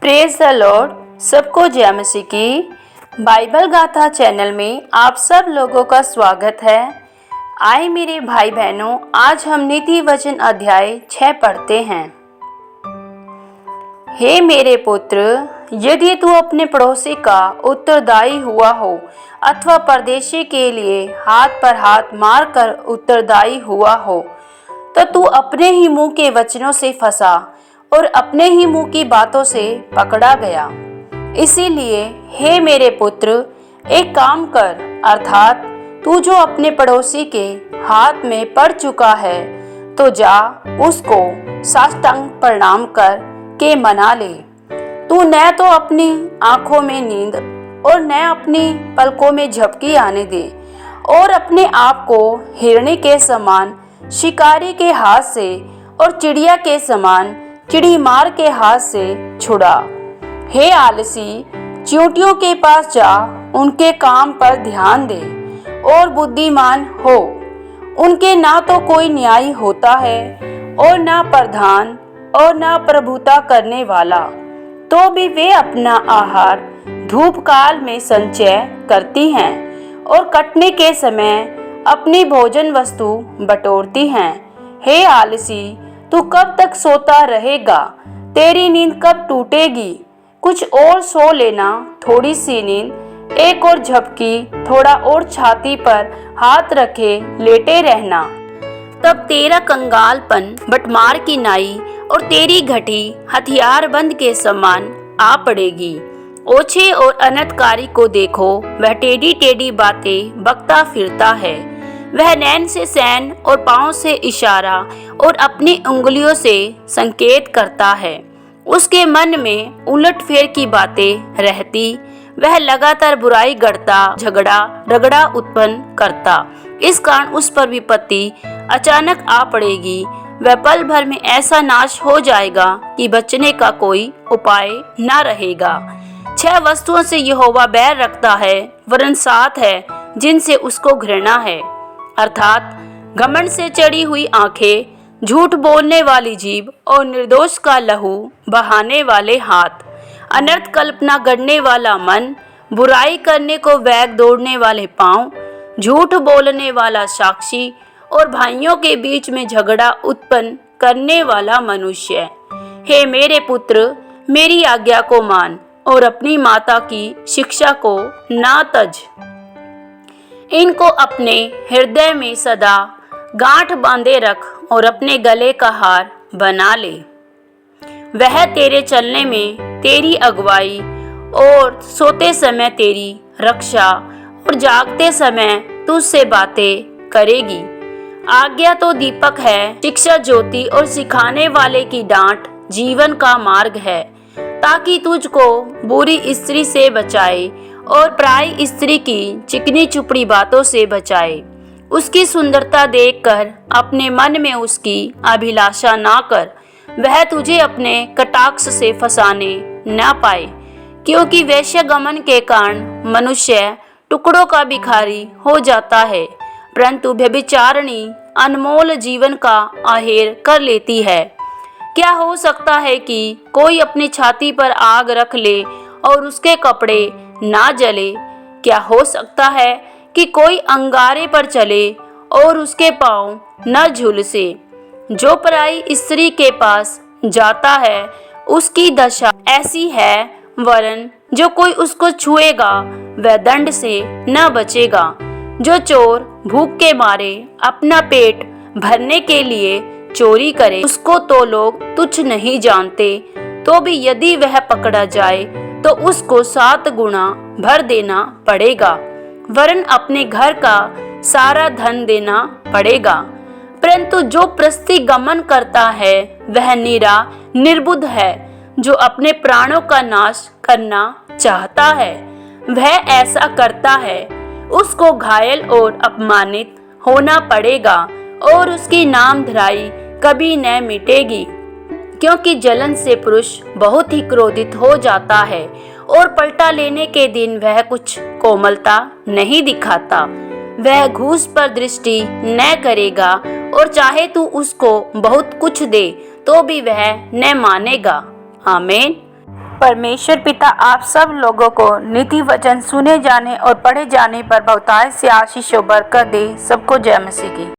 Praise the Lord. सबको जय मसीह की। बाइबल गाथा चैनल में आप सब लोगों का स्वागत है। आए मेरे भाई बहनों, आज हम नीति वचन अध्याय 6 पढ़ते हैं। हे मेरे पुत्र, यदि तू अपने पड़ोसी का उत्तरदायी हुआ हो अथवा परदेशी के लिए हाथ पर हाथ मार कर उत्तरदायी हुआ हो, तो तू अपने ही मुंह के वचनों से फंसा और अपने ही मुंह की बातों से पकड़ा गया। इसीलिए हे मेरे पुत्र, एक काम कर, अर्थात तू जो अपने पड़ोसी के हाथ में पड़ चुका है, तो जा उसको साष्टांग प्रणाम कर के मना ले। तू न तो अपनी आंखों में नींद और न अपनी पलकों में झपकी आने दे, और अपने आप को हिरणी के समान शिकारी के हाथ से और चिड़िया के समान चिड़ी मार के हाथ से छुड़ा। हे आलसी, चींटियों के पास जा, उनके काम पर ध्यान दे और बुद्धिमान हो। उनके ना तो कोई न्यायी होता है और ना प्रधान और ना प्रभुता करने वाला, तो भी वे अपना आहार धूप काल में संचय करती हैं और कटने के समय अपनी भोजन वस्तु बटोरती हैं। हे आलसी, तू कब तक सोता रहेगा? तेरी नींद कब टूटेगी? कुछ और सो लेना, थोड़ी सी नींद, एक और झपकी, थोड़ा और छाती पर हाथ रखे लेटे रहना। तब तेरा कंगालपन बटमार की नाई और तेरी घटी हथियारबंद के समान आ पड़ेगी। ओछे और अनर्थकारी को देखो, वह टेढ़ी टेढ़ी बातें बकता फिरता है। वह नैन से सैन और पाँव से इशारा और अपनी उंगलियों से संकेत करता है। उसके मन में उलटफेर की बातें रहती। वह लगातार बुराई गढ़ता, झगड़ा रगड़ा उत्पन्न करता। इस कारण उस पर विपत्ति अचानक आ पड़ेगी। वह पल भर में ऐसा नाश हो जाएगा कि बचने का कोई उपाय न रहेगा। 6 वस्तुओं से यहोवा बैर रखता है, वरन 7 है जिनसे उसको घृणा है, अर्थात घमंड से चढ़ी हुई आंखें, झूठ बोलने वाली जीभ और निर्दोष का लहू बहाने वाले हाथ, अनर्थ कल्पना गढ़ने वाला मन, बुराई करने को वेग दौड़ने वाले पांव, झूठ बोलने वाला साक्षी और भाइयों के बीच में झगड़ा उत्पन्न करने वाला मनुष्य। हे मेरे पुत्र, मेरी आज्ञा को मान और अपनी माता की शिक्षा को ना तज। इनको अपने हृदय में सदा गांठ बांधे रख और अपने गले का हार बना ले। वह तेरे चलने में तेरी अगुवाई और सोते समय तेरी रक्षा और जागते समय तुझसे बातें करेगी। आज्ञा तो दीपक है, शिक्षा ज्योति और सिखाने वाले की डांट जीवन का मार्ग है, ताकि तुझको बुरी स्त्री से बचाए और पराई स्त्री की चिकनी चुपड़ी बातों से बचाए। उसकी सुंदरता देखकर अपने मन में उसकी अभिलाषा ना कर। वह तुझे अपने कटाक्ष से फंसाने न पाए, क्योंकि वैश्यगमन के कारण मनुष्य टुकड़ों का भिखारी हो जाता है, परंतु व्यभिचारिणी अनमोल जीवन का आहेर कर लेती है। क्या हो सकता है कि कोई अपनी छाती पर आग रख ले और उसके कपड़े ना जले? क्या हो सकता है कि कोई अंगारे पर चले और उसके पांव न झुलसे? जो पराई स्त्री के पास जाता है उसकी दशा ऐसी है, वरन जो कोई उसको छुएगा वह दंड से न बचेगा। जो चोर भूख के मारे अपना पेट भरने के लिए चोरी करे, उसको तो लोग तुच्छ नहीं जानते, तो भी यदि वह पकड़ा जाए तो उसको 7 गुना भर देना पड़ेगा, वरन अपने घर का सारा धन देना पड़ेगा। परंतु जो प्रस्थिगमन करता है वह निरा निर्बुद्ध है, जो अपने प्राणों का नाश करना चाहता है, वह ऐसा करता है। उसको घायल और अपमानित होना पड़ेगा और उसकी नामधराई कभी न मिटेगी, क्योंकि जलन से पुरुष बहुत ही क्रोधित हो जाता है और पलटा लेने के दिन वह कुछ कोमलता नहीं दिखाता। वह घूस पर दृष्टि न करेगा और चाहे तू उसको बहुत कुछ दे तो भी वह न मानेगा। आमीन। परमेश्वर पिता आप सब लोगों को नीति वचन सुने जाने और पढ़े जाने पर बहुतायत से आशीष और बरकत दे। सबको जय मसीह की।